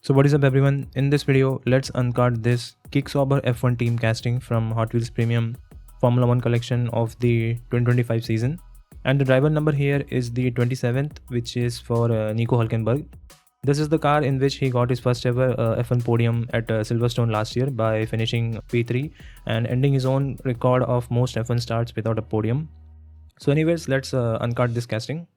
So what is up everyone, in this video let's uncard this Sauber F1 team casting from Hot Wheels Premium Formula 1 collection of the 2025 season. And the driver number here is the 27th, which is for Nico Hulkenberg. This is the car in which he got his first ever F1 podium at Silverstone last year by finishing P3 and ending his own record of most F1 starts without a podium. So anyways, let's uncard this casting.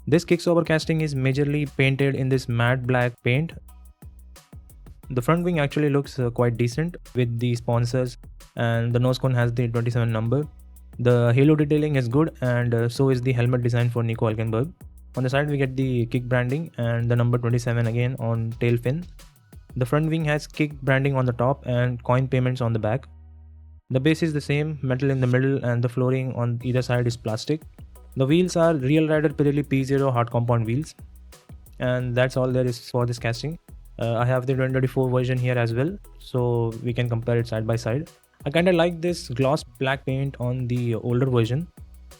This Sauber casting is majorly painted in this matte black paint. The front wing actually looks quite decent with the sponsors, and the nose cone has the 27 number. The halo detailing is good, and so is the helmet design for Nico Hulkenberg. On the side we get the kick branding and the number 27 again on tail fin. The front wing has kick branding on the top and coin payments on the back. The base is the same, metal in the middle, and the flooring on either side is plastic. The wheels are Real Rider Pirelli P0 hard compound wheels, and that's all there is for this casting. I have the 2024 version here as well, so we can compare it side by side. I kinda like this gloss black paint on the older version.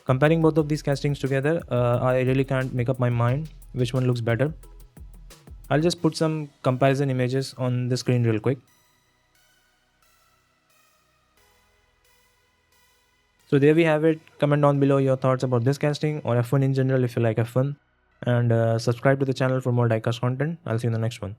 Comparing both of these castings together, I really can't make up my mind which one looks better. I'll just put some comparison images on the screen real quick. So there we have it. Comment down below your thoughts about this casting or F1 in general if you like F1, and subscribe to the channel for more diecast content. I'll see you in the next one.